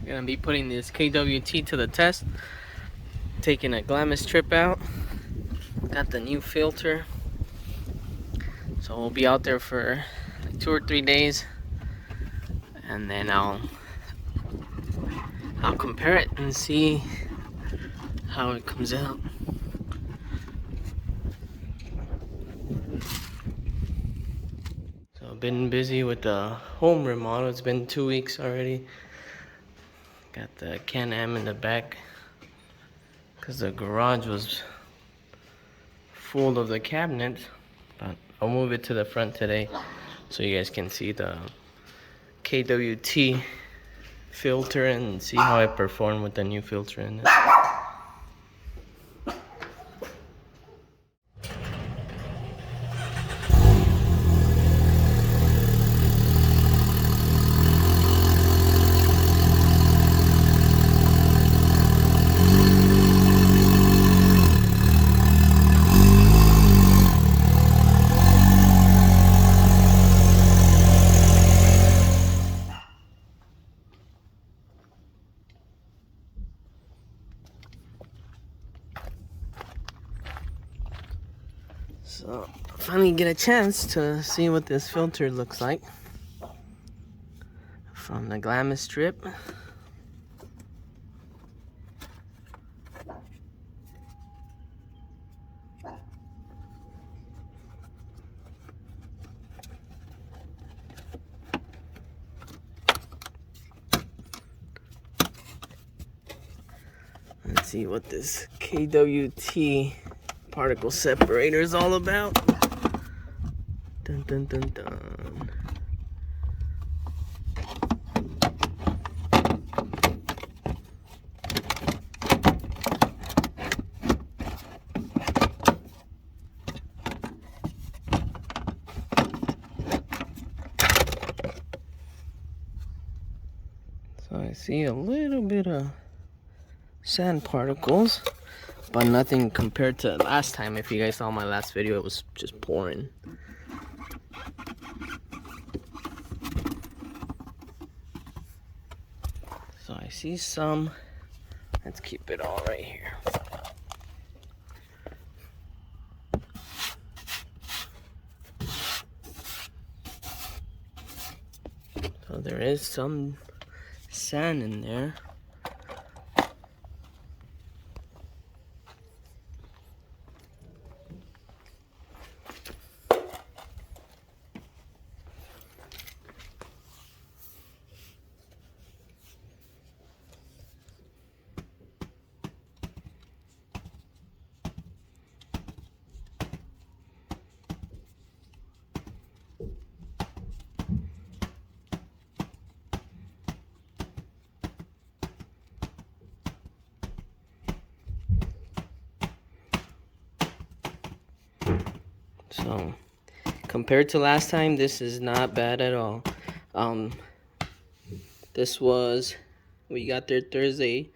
Gonna be putting this KWT to the test. Taking a Glamis trip out. Got the new filter. So we'll be out there for like 2 or 3 days. And then I'll compare it and see how it comes out. So I've been busy with the home remodel. It's been 2 weeks already. Got the Can-Am in the back because the garage was full of the cabinets, but I'll move it to the front today so you guys can see the KWT filter and see how it performed with the new filter in it. So finally get a chance to see what this filter looks like from the Glamis strip. Let's see what this KWT Particle Separator is all about. Dun dun dun dun. So I see a little bit of sand particles, but nothing compared to last time. If you guys saw my last video, it was just pouring. So I see some. Let's keep it all right here. So there is some sand in there. So compared to last time, this is not bad at all. This was, we got there Thursday,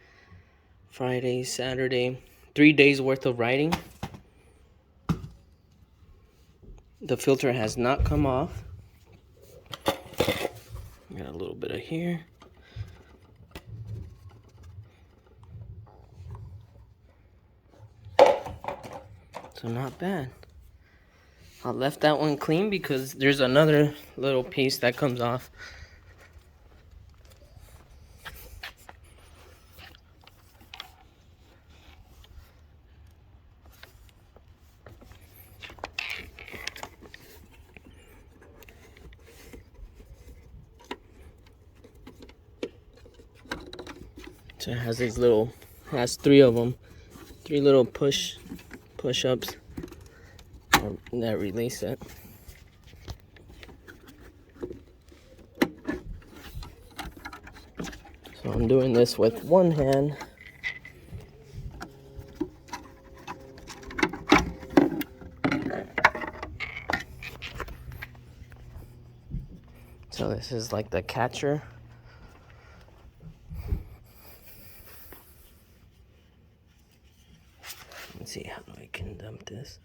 Friday, Saturday, 3 days worth of writing. The filter has not come off. Got a little bit of here. So not bad. I left that one clean because there's another little piece that comes off. So it has these little, has 3 of them, 3 little push-ups that release it. So I'm doing this with one hand. So this is like the catcher. Let's see how I can dump this.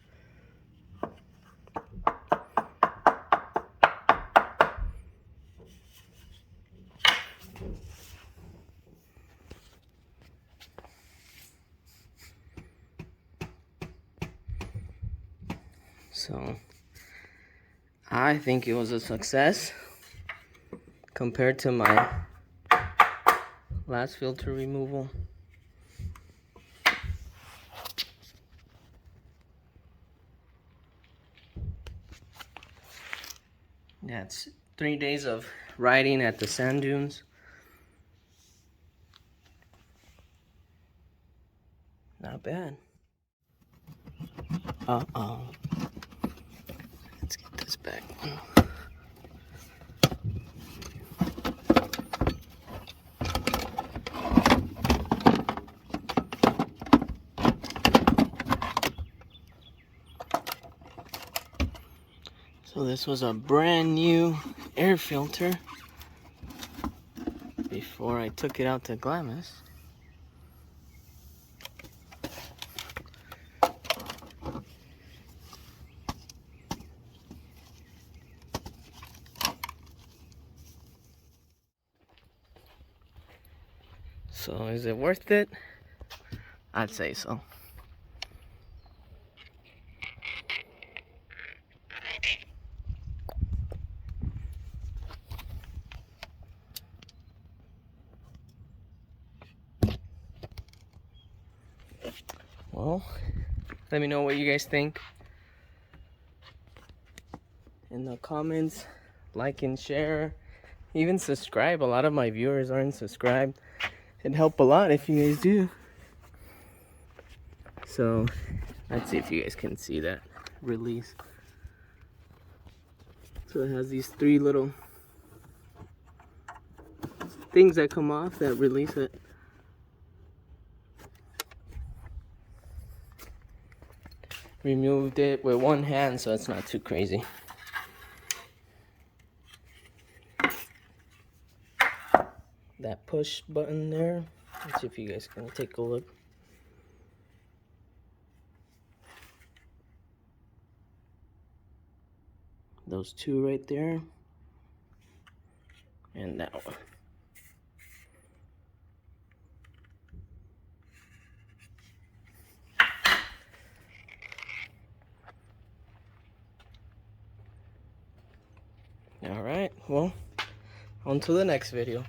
So I think it was a success compared to my last filter removal. Yeah, it's 3 days of riding at the sand dunes. Not bad. Uh-oh. Let's get this back one. So this was a brand new air filter before I took it out to Glamis. So is it worth it? I'd say so. Well, let me know what you guys think in the comments. Like and share, even subscribe. A lot of my viewers aren't subscribed. It'd help a lot if you guys do. So let's see if you guys can see that release. So it has these 3 little things that come off that release it. Removed it with one hand, so it's not too crazy. That push button there, let's see if you guys can take a look. Those 2 right there, and that one. All right, well, on to the next video.